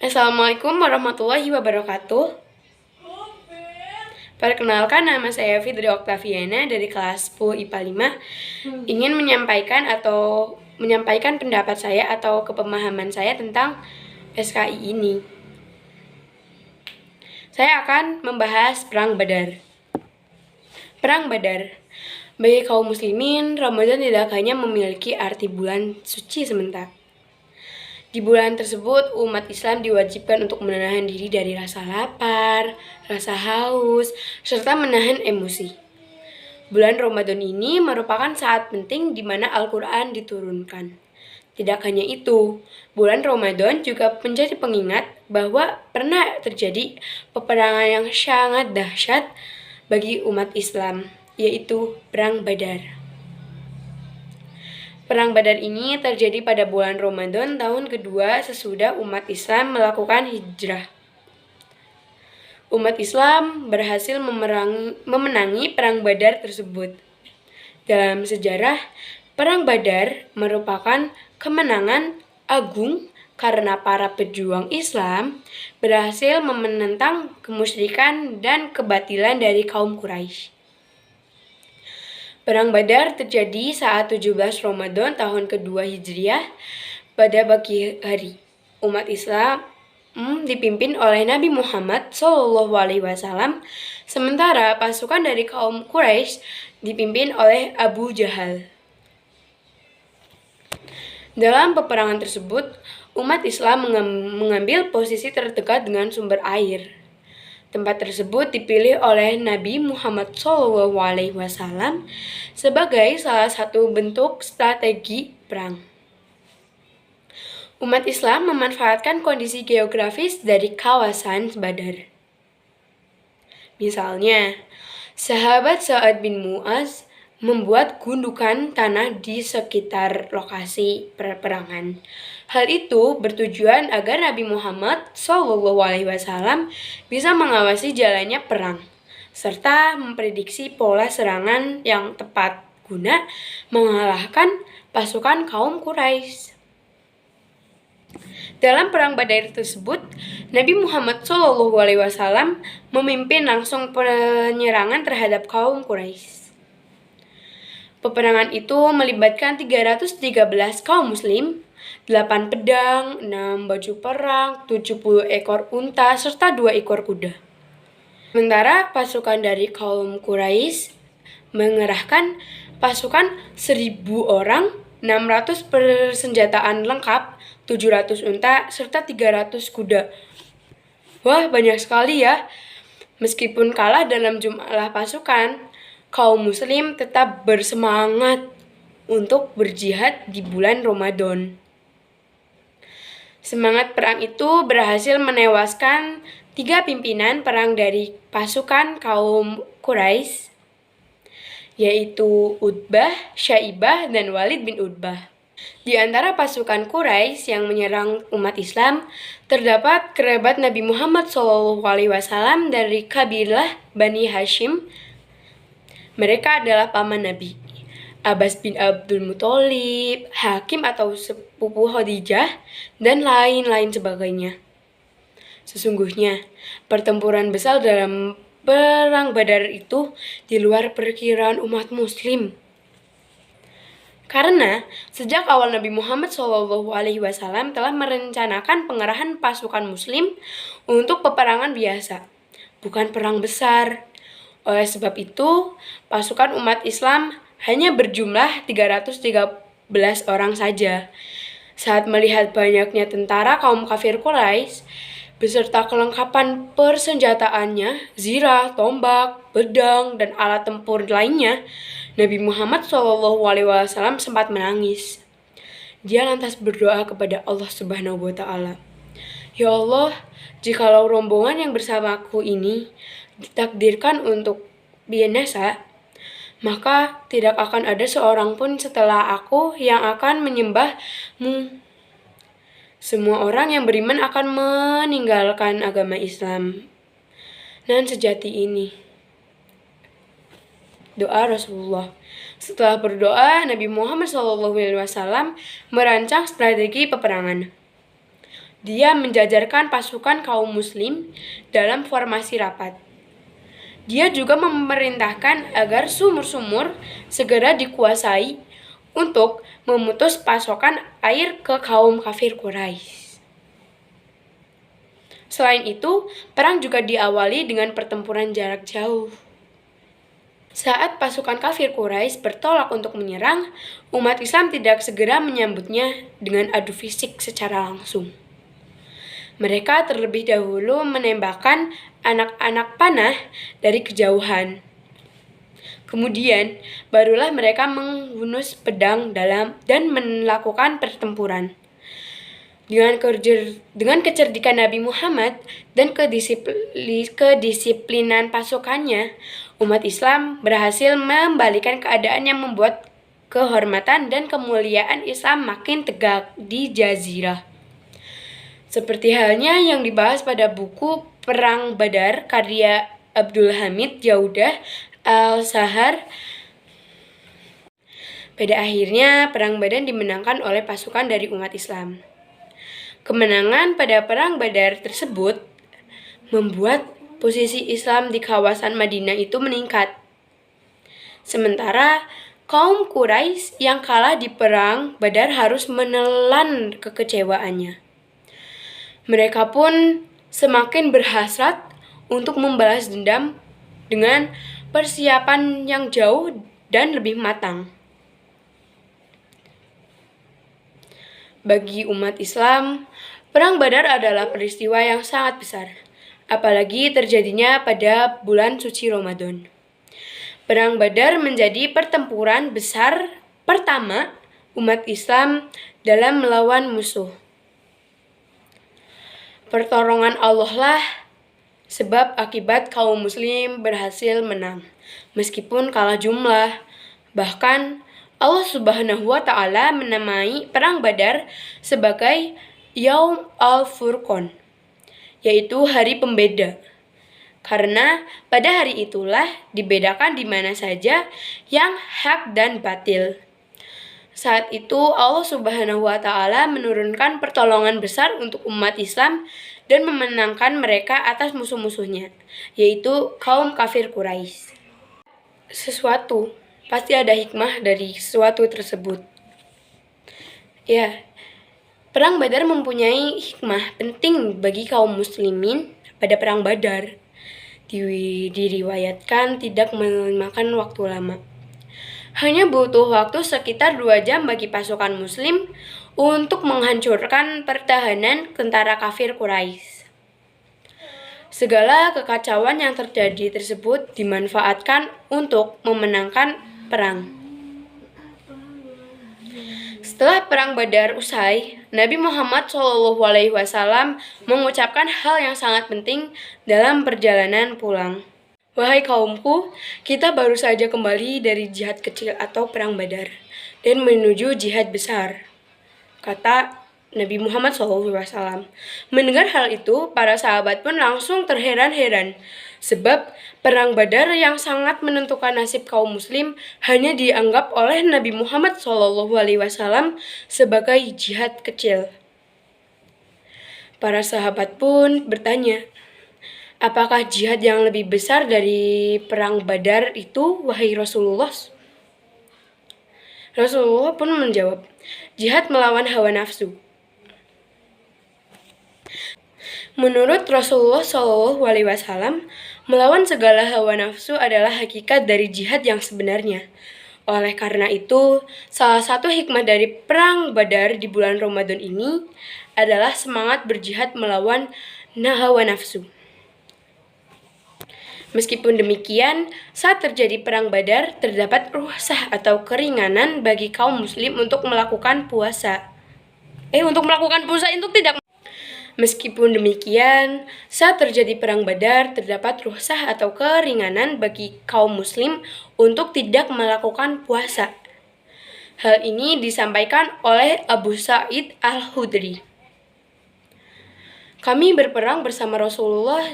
Assalamualaikum warahmatullahi wabarakatuh. Perkenalkan, nama saya Fitri Oktaviana dari kelas 10 IPA 5. Ingin menyampaikan pendapat saya atau kepemahaman saya tentang SKI ini. Saya akan membahas Perang Badar. Perang Badar. Bagi kaum muslimin, Ramadan tidak hanya memiliki arti bulan suci sementara. Di bulan tersebut, umat Islam diwajibkan untuk menahan diri dari rasa lapar, rasa haus, serta menahan emosi. Bulan Ramadan ini merupakan saat penting di mana Al-Quran diturunkan. Tidak hanya itu, bulan Ramadan juga menjadi pengingat bahwa pernah terjadi peperangan yang sangat dahsyat bagi umat Islam, yaitu Perang Badar. Perang Badar ini terjadi pada bulan Ramadan tahun kedua sesudah umat Islam melakukan hijrah. Umat Islam berhasil memenangi Perang Badar tersebut. Dalam sejarah, Perang Badar merupakan kemenangan agung karena para pejuang Islam berhasil menentang kemusyrikan dan kebatilan dari kaum Quraisy. Perang Badar terjadi saat 17 Ramadan tahun kedua Hijriah pada pagi hari. Umat Islam dipimpin oleh Nabi Muhammad SAW, sementara pasukan dari kaum Quraisy dipimpin oleh Abu Jahal. Dalam peperangan tersebut, umat Islam mengambil posisi terdekat dengan sumber air. Tempat tersebut dipilih oleh Nabi Muhammad SAW sebagai salah satu bentuk strategi perang. Umat Islam memanfaatkan kondisi geografis dari kawasan Badar. Misalnya, sahabat Sa'ad bin Mu'az membuat gundukan tanah di sekitar lokasi peperangan. Hal itu bertujuan agar Nabi Muhammad SAW bisa mengawasi jalannya perang, serta memprediksi pola serangan yang tepat guna mengalahkan pasukan kaum Quraisy. Dalam Perang Badar tersebut, Nabi Muhammad SAW memimpin langsung penyerangan terhadap kaum Quraisy. Peperangan itu melibatkan 313 kaum muslim, 8 pedang, 6 baju perang, 70 ekor unta, serta 2 ekor kuda. Sementara pasukan dari kaum Quraisy mengerahkan pasukan 1.000 orang, 600 persenjataan lengkap, 700 unta, serta 300 kuda. Wah, banyak sekali ya. Meskipun kalah dalam jumlah pasukan, kaum muslim tetap bersemangat untuk berjihad di bulan Ramadan. Semangat perang itu berhasil menewaskan 3 pimpinan perang dari pasukan kaum Quraisy, yaitu Utbah, Syaibah, dan Walid bin Utbah. Di antara pasukan Quraisy yang menyerang umat Islam, terdapat kerabat Nabi Muhammad SAW dari kabilah Bani Hashim. Mereka adalah paman Nabi, Abbas bin Abdul Muthalib, Hakim atau sepupu Khadijah, dan lain-lain sebagainya. Sesungguhnya, pertempuran besar dalam Perang Badar itu di luar perkiraan umat muslim. Karena sejak awal Nabi Muhammad SAW telah merencanakan pengerahan pasukan muslim untuk peperangan biasa, bukan perang besar. Oleh sebab itu, pasukan umat Islam hanya berjumlah 313 orang saja. Saat melihat banyaknya tentara kaum kafir Quraisy beserta kelengkapan persenjataannya, zirah, tombak, pedang, dan alat tempur lainnya, Nabi Muhammad SAW sempat menangis. Dia lantas berdoa kepada Allah Subhanahu wa Ta'ala, "Ya Allah, jikalau rombongan yang bersamaku ini ditakdirkan untuk binasa, maka tidak akan ada seorang pun setelah aku yang akan menyembah-Mu. Semua orang yang beriman akan meninggalkan agama Islam." Dan sejati ini doa Rasulullah. Setelah berdoa, Nabi Muhammad SAW merancang strategi peperangan. Dia menjajarkan pasukan kaum muslim dalam formasi rapat. Dia juga memerintahkan agar sumur-sumur segera dikuasai untuk memutus pasokan air ke kaum kafir Quraisy. Selain itu, perang juga diawali dengan pertempuran jarak jauh. Saat pasukan kafir Quraisy bertolak untuk menyerang, umat Islam tidak segera menyambutnya dengan adu fisik secara langsung. Mereka terlebih dahulu menembakkan anak-anak panah dari kejauhan. Kemudian, barulah mereka menghunus pedang dalam dan melakukan pertempuran. Dengan kecerdikan Nabi Muhammad dan kedisiplinan pasukannya, umat Islam berhasil membalikan keadaan yang membuat kehormatan dan kemuliaan Islam makin tegak di Jazirah. Seperti halnya yang dibahas pada buku Perang Badar karya Abdul Hamid Jaudah Al-Sahar. Pada akhirnya, Perang Badar dimenangkan oleh pasukan dari umat Islam. Kemenangan pada Perang Badar tersebut membuat posisi Islam di kawasan Madinah itu meningkat. Sementara kaum Quraisy yang kalah di Perang Badar harus menelan kekecewaannya. Mereka pun semakin berhasrat untuk membalas dendam dengan persiapan yang jauh dan lebih matang. Bagi umat Islam, Perang Badar adalah peristiwa yang sangat besar, apalagi terjadinya pada bulan suci Ramadan. Perang Badar menjadi pertempuran besar pertama umat Islam dalam melawan musuh. Pertolongan Allah lah sebab akibat kaum muslim berhasil menang, meskipun kalah jumlah. Bahkan Allah Subhanahu wa Ta'ala menamai Perang Badar sebagai Yaum al-Furqan, yaitu hari pembeda. Karena pada hari itulah dibedakan di mana saja yang hak dan batil. Saat itu Allah Subhanahu wa Ta'ala menurunkan pertolongan besar untuk umat Islam dan memenangkan mereka atas musuh-musuhnya, yaitu kaum kafir Quraisy. Sesuatu pasti ada hikmah dari sesuatu tersebut. Ya, Perang Badar mempunyai hikmah penting bagi kaum muslimin pada Perang Badar. Diriwayatkan tidak memakan waktu lama. Hanya butuh waktu sekitar 2 jam bagi pasukan muslim untuk menghancurkan pertahanan tentara kafir Quraisy. Segala kekacauan yang terjadi tersebut dimanfaatkan untuk memenangkan perang. Setelah Perang Badar usai, Nabi Muhammad SAW mengucapkan hal yang sangat penting dalam perjalanan pulang. Wahai kaumku, kita baru saja kembali dari jihad kecil atau Perang Badar dan menuju jihad besar, kata Nabi Muhammad SAW. Mendengar hal itu, para sahabat pun langsung terheran-heran, sebab Perang Badar yang sangat menentukan nasib kaum muslim hanya dianggap oleh Nabi Muhammad SAW sebagai jihad kecil. Para sahabat pun bertanya, apakah jihad yang lebih besar dari Perang Badar itu, wahai Rasulullah? Rasulullah pun menjawab, jihad melawan hawa nafsu. Menurut Rasulullah SAW, melawan segala hawa nafsu adalah hakikat dari jihad yang sebenarnya. Oleh karena itu, salah satu hikmah dari Perang Badar di bulan Ramadan ini adalah semangat berjihad melawan hawa nafsu. Meskipun demikian, saat terjadi Perang Badar, terdapat rukhsah atau keringanan bagi kaum muslim untuk melakukan puasa. Meskipun demikian, saat terjadi Perang Badar, terdapat rukhsah atau keringanan bagi kaum muslim untuk tidak melakukan puasa. Hal ini disampaikan oleh Abu Sa'id Al-Khudri. Kami berperang bersama Rasulullah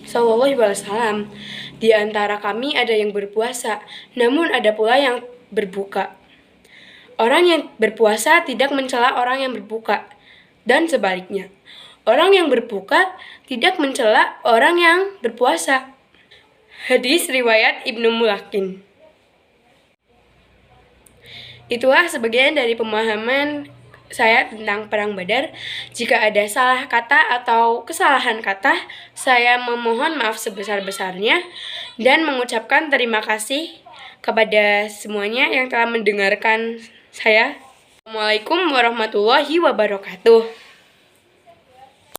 SAW. Di antara kami ada yang berpuasa, namun ada pula yang berbuka. Orang yang berpuasa tidak mencela orang yang berbuka, dan sebaliknya. Orang yang berbuka tidak mencela orang yang berpuasa. Hadis riwayat Ibnu Mulakin. Itulah sebagian dari pemahaman saya tentang Perang Badar. Jika ada salah kata atau kesalahan kata, saya memohon maaf sebesar-besarnya dan mengucapkan terima kasih kepada semuanya yang telah mendengarkan saya. Assalamualaikum warahmatullahi wabarakatuh.